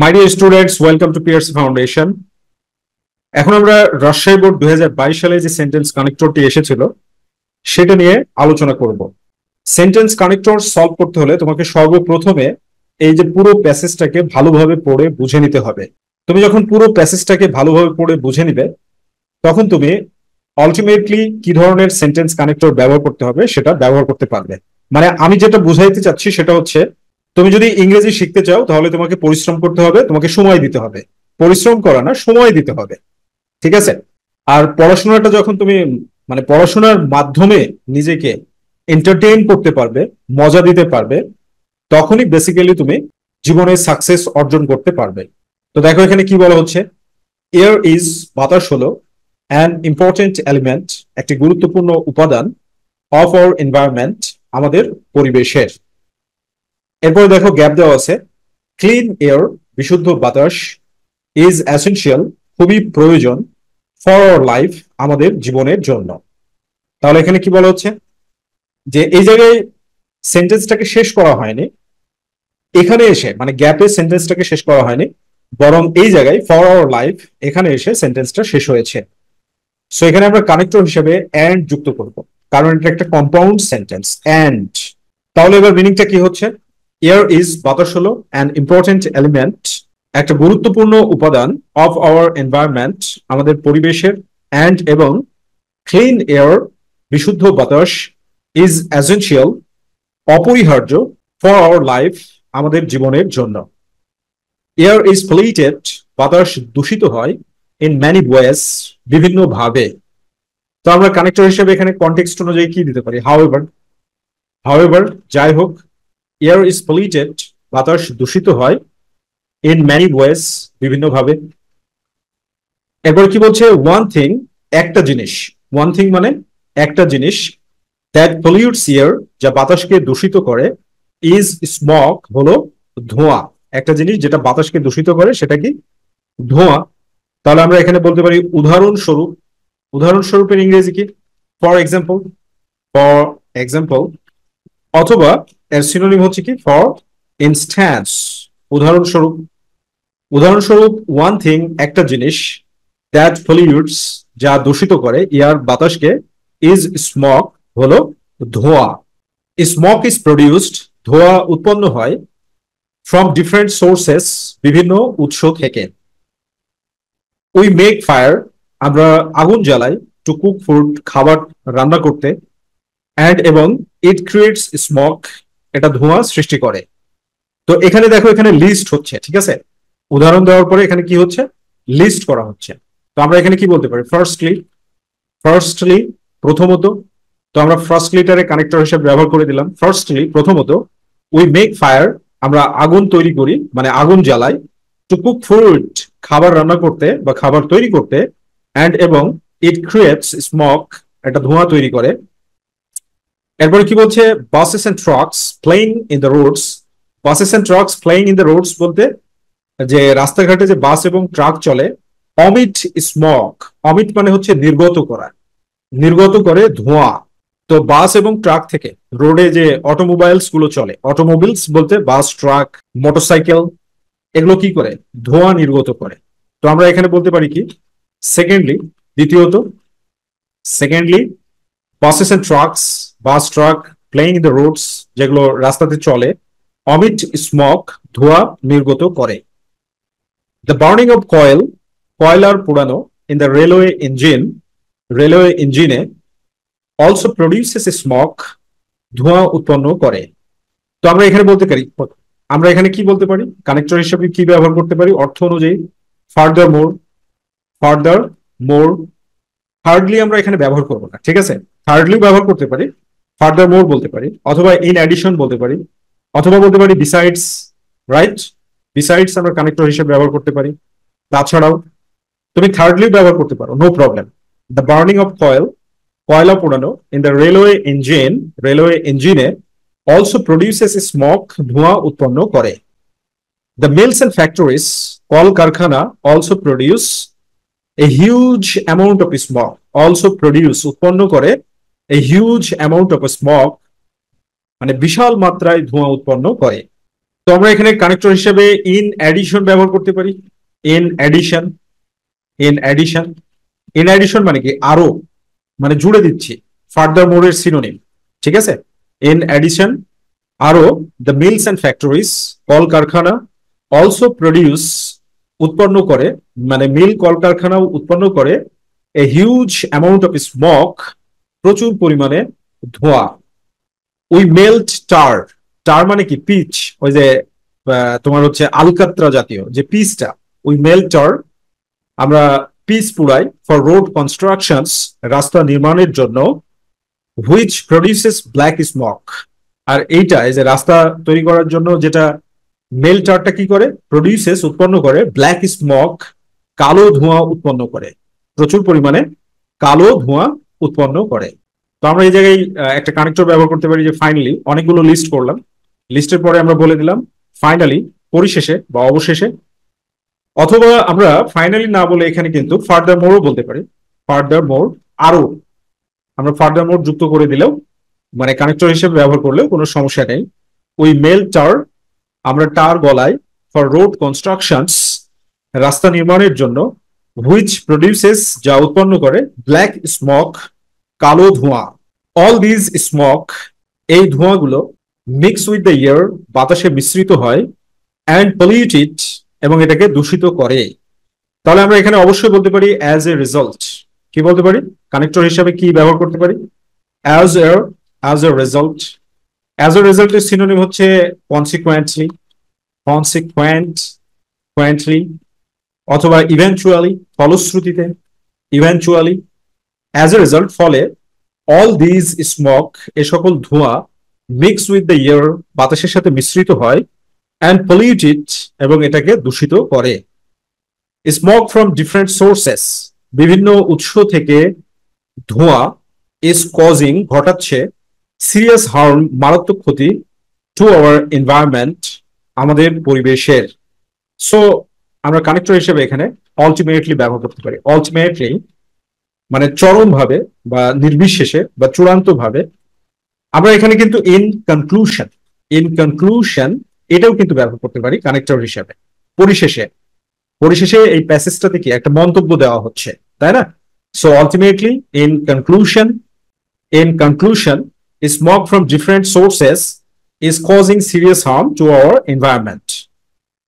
My dear students, welcome to PRC foundation. এখন আমরা Rajshahi board 2022 সালে যে সেন্টেন্স কানেক্টরটি এসেছিল সেটা নিয়ে আলোচনা করব। সেন্টেন্স কানেক্টর সলভ করতে হলে তোমাকে সর্বপ্রথমে এই যে পুরো প্যাসেজটাকে ভালোভাবে পড়ে বুঝে নিতে হবে। তুমি যখন পুরো প্যাসেজটাকে ভালোভাবে পড়ে বুঝে নিবে তখন তুমি আলটিমেটলি কি ধরনের সেন্টেন্স কানেক্টর ব্যবহার করতে হবে সেটা ব্যবহার করতে পারবে। মানে আমি যেটা বুঝাইতে চাচ্ছি সেটা হচ্ছে, তুমি যদি ইংরেজি শিখতে চাও তাহলে তোমাকে পরিশ্রম করতে হবে, তোমাকে সময় দিতে হবে। পরিশ্রম করা না, সময় দিতে হবে, ঠিক আছে? আর পড়াশোনাটা যখন তুমি মানে পড়াশোনার মাধ্যমে নিজেকে এন্টারটেইন করতে পারবে, মজা দিতে পারবে, তখনই বেসিক্যালি তুমি জীবনে সাকসেস অর্জন করতে পারবে। তো দেখো এখানে কি বলা হচ্ছে, এয়ার ইজ, বাতাস হলো, অ্যান ইম্পর্টেন্ট এলিমেন্ট, একটি গুরুত্বপূর্ণ উপাদান, অফ আওয়ার এনভায়রনমেন্ট, আমাদের পরিবেশের। এরপরে দেখো গ্যাপ দেওয়া আছে, ক্লিন এয়ার, বিশুদ্ধ বাতাস, ইজ এসেনশিয়াল, খুবই প্রয়োজন, ফর আওয়ার লাইফ, আমাদের জীবনের জন্য। তাহলে এখানে কি বলা হচ্ছে যে এই জায়গায় সেন্টেন্সটাকে শেষ করা হয়নি, এখানে এসে মানে গ্যাপে সেন্টেন্সটাকে শেষ করা হয়নি, বরং এই জায়গায় ফর আওয়ার লাইফ এখানে এসে সেন্টেন্সটা শেষ হয়েছে। সো এখানে আমরা কানেক্টর হিসেবে অ্যান্ড যুক্ত করব, কারণ এটা একটা কম্পাউন্ড সেন্টেন্স অ্যান্ড। তাহলে এবার মিনিংটা কি হচ্ছে, এয়ার ইজ, বাতাস হলো, অ্যান ইম্পর্টেন্ট এলিমেন্ট, একটা গুরুত্বপূর্ণ উপাদান, অফ আওয়ার এনভায়রনমেন্ট, আমাদের পরিবেশের, অ্যান্ড এবং, ক্লিন এয়ার, বিশুদ্ধ বাতাস, ইজ এসেনশিয়াল, অপরিহার্য, ফর আওয়ার লাইফ, আমাদের জীবনের জন্য। এয়ার ইজ পলিউটেড, বাতাস দূষিত হয়, ইন ম্যানি ওয়েজ, বিভিন্ন ভাবে। তো আমরা কানেক্টর হিসেবে এখানে কনটেক্সট অনুযায়ী কি দিতে পারি, হাউএভার। হাউএভার, যাই হোক, এয়ার ইজ পলিউটেড, বাতাস দূষিত হয়, ইন ম্যানি ওয়েজ, বিভিন্ন ভাবে। এরপর কি বলছে, ওয়ান থিং, একটা জিনিস। ওয়ান থিং মানে একটা জিনিস, দ্যাট পলিউটস এয়ার, যা বাতাসকে দূষিত করে, ইজ স্মগ, হলো ধোঁয়া। একটা জিনিস যেটা বাতাসকে দূষিত করে সেটা কি, ধোঁয়া। তাহলে আমরা এখানে বলতে পারি উদাহরণস্বরূপ। উদাহরণস্বরূপের ইংরেজি কি, ফর এক্সাম্পল। ফর এক্সাম্পল, অথবা এর সিনোনিম হচ্ছে কি, ফর ইনস্ট্যান্স, উদাহরণস্বরূপ। উদাহরণস্বরূপ, ওয়ান থিং, একটা জিনিস, দ্যাট পলিউটস, যা দূষিত করে, এয়ার, বাতাসকে, ইজ স্মগ, হলো ধোঁয়া। স্মগ ইজ প্রডিউসড, ধোঁয়া উৎপন্ন হয়, ফ্রম ডিফারেন্ট সোর্সেস, বিভিন্ন উৎস থেকে। উই মেক ফায়ার, আমরা আগুন জ্বালাই, টু কুক ফুড, খাবার রান্না করতে, অ্যান্ড এবং, ইট ক্রিয়েটস স্মগ, এটা ধোঁয়া সৃষ্টি করে। তো এখানে দেখো এখানে লিস্ট হচ্ছে, ঠিক আছে? উদাহরণ দেওয়ার পরে এখানে কি হচ্ছে, লিস্ট করা হচ্ছে। তো আমরা এখানে কি বলতে পারি, ফার্স্টলি। ফার্স্টলি, প্রথমত। তো আমরা ফার্স্টলিটারে কানেক্টর হিসেবে ব্যবহার করে দিলাম। ফার্স্টলি, প্রথমত। উই মেক ফায়ার, আমরা আগুন তৈরি করি, মানে আগুন জ্বালাই, টু কুক ফুড, খাবার রান্না করতে বা খাবার তৈরি করতে, অ্যান্ড এবং, ইট ক্রিয়েটস স্মগ, একটা ধোঁয়া তৈরি করে। এরপরে কি বলছে, buses and trucks playing in the roads. Buses and trucks playing in the roads বলতে যে রাস্তাঘাটে যে বাস এবং ট্রাক চলে, অমিট স্মগ, অমিট মানে হচ্ছে নির্গত করা, নির্গত করে ধোঁয়া। তো বাস এবং ট্রাক থেকে রোডে যে অটোমোবাইলস গুলো চলে, অটোমোবিলস বলতে বাস, ট্রাক, মোটরসাইকেল, এগুলো কি করে, ধোঁয়া নির্গত করে। তো আমরা এখানে বলতে পারি কি, সেকেন্ডলি, দ্বিতীয়ত। Secondly, buses and trucks, bus, truck, playing in the roads, যেগুলো রাস্তাতে চলে, অমিট স্মগ, ধোঁয়া নির্গত করে। দ্য বার্নিং অফ কয়েল, কয়লার পোড়ানো, in the railway engine, railway ইঞ্জিনে, অলসো প্রডিউসেস স্মগ, ধোঁয়া উৎপন্ন করে। তো আমরা এখানে বলতে পারি, আমরা এখানে কি বলতে পারি, কানেক্টর হিসেবে কি ব্যবহার করতে পারি অর্থ অনুযায়ী, ফার্দার মোর। ফার্দার মোর, থার্ডলি আমরা এখানে ব্যবহার করবো না, ঠিক আছে? থার্ডলি ব্যবহার করতে পারি, ফার্দার মোর বলতে পারি, অথবা ইন অ্যাডিশন বলতে পারি, অথবা বলতে পারি বিসাইডস, রাইট? বিসাইডস আমরা কানেক্টর হিসেবে ব্যবহার করতে পারি। তাছাড়াও তুমি থার্ডলি ব্যবহার করতে পারো, no problem. The burning of coal, কয়লা পোড়ানো, in the railway engine, railway ইঞ্জিনে, অলসো প্রডিউসেস স্মগ, ধোঁয়া উৎপন্ন করে। দ্য মিলস এন্ড ফ্যাক্টরিজ, কল কারখানা, also produce a huge amount of smog, also produce উৎপন্ন করে, a huge amount of smog মানে বিশাল মাত্রায় ধোঁয়া উৎপন্ন করে। তো আমরা এখানে কানেক্টর হিসেবে ইন অ্যাডিশন ব্যবহার করতে পারি। In addition, in addition, in addition মানে কি আরো, মানে জুড়ে দিচ্ছি, ফার্দার মোরের সিনোনিম, ঠিক আছে। ইন অ্যাডিশন আরো, দ্য মিলস অ্যান্ড ফ্যাক্টরিজ কলকারখানা অলসো প্রডিউস উৎপন্ন করে, মানে মিল কলকারখানাও উৎপন্ন করে a huge amount of smoke প্রচুর পরিমাণে ধোঁয়া। উই মেল্ট টার, টার মানে কি পিচ, ওই যে তোমার হচ্ছে আলকাত্রা জাতীয় যে পিচটা, উই মেল্ট টার, আমরা পিচ পুরাই ফর রোড কনস্ট্রাকশনস, রাস্তা নির্মাণের জন্য, হুইচ প্রডিউসেস ব্ল্যাক স্মোক, আর এইটা এই যে রাস্তা তৈরি করার জন্য যেটা মেল্টারটা কি করে, প্রডিউসেস উৎপন্ন করে, ব্ল্যাক স্মোক কালো ধোঁয়া উৎপন্ন করে, প্রচুর পরিমাণে কালো ধোঁয়া উৎপন্ন করে। তো আমরা এই জায়গায় একটা কানেক্টর ব্যবহার করতে পারি যে ফাইনালি, অনেকগুলো লিস্ট করলাম, লিস্টের পরে আমরা বলে দিলাম ফাইনালি, পরিশেষে বা অবশেষে, অথবা আমরা ফাইনালি না বলে এখানে কিন্তু ফার্দার মোরও বলতে পারি। ফার্দার মোর, আরো, আমরা ফার্দার মোর যুক্ত করে দিলেও, মানে কানেক্টর হিসেবে ব্যবহার করলেও কোনো সমস্যা নেই। উই মেল টার, আমরা টার গলায় ফর রোড কনস্ট্রাকশনস, রাস্তা নির্মাণের জন্য, হুইচ প্রডিউসেস, যা উৎপন্ন করে, ব্ল্যাক স্মোক কালো ধোঁয়া। অল দিজ স্মোক, এই ধোঁয়াগুলো, মিক্স উইথ দ্য এয়ার, বাতাসে মিশ্রিত হয়, অ্যান্ড পলিউট ইট, এবং এটাকে দূষিত করে। তাহলে আমরা এখানে অবশ্যই বলতে পারি অ্যাজ এ রেজাল্ট, কি বলতে পারি কানেক্টর হিসাবে কি ব্যবহার করতে পারি, as a, as a result. As a রেজাল্টের সিনোনিম হচ্ছে কনসিকুয়েন্টলি, কনসিকুয়েন্টলি, অথবা ইভেন্চুয়ালি, ফলশ্রুতিতে, ইভেন্চুয়ালি। অ্যাজ এ রেজাল্ট, ফলে, অল দিজ স্মোক, এ সকল ধোঁয়া, মিক্স উইথ দ্য এয়ার, বাতাসের সাথে মিশ্রিত হয়, অ্যান্ড পলিউট ইট, এবং এটাকে দূষিত করে। স্মোক ফ্রম ডিফারেন্ট সোর্সেস, বিভিন্ন উৎস থেকে ধোঁয়া, ইজ কজিং, ঘটাচ্ছে, সিরিয়াস হার্ম, মারাত্মক ক্ষতি, টু আওয়ার এনভায়রনমেন্ট, আমাদের পরিবেশের। সো আমরা কানেক্টর হিসেবে এখানে আলটিমেটলি ব্যবহার করতে পারি। আলটিমেটলি মানে চরমভাবে বা নির্বিশেষে বা চূড়ান্ত ভাবে। আমরা এখানে কিন্তু ইন কনক্লুশন, ইন কনক্লুশন এটাও কিন্তু ব্যবহার করতে পারি কানেক্টর হিসেবে। পরিশেষে, পরিশেষে এই প্যাসেজটাতে কি একটা মন্তব্য দেওয়া হচ্ছে, তাই না? So ultimately in conclusion, in conclusion, smoke from different sources is causing serious harm to our environment.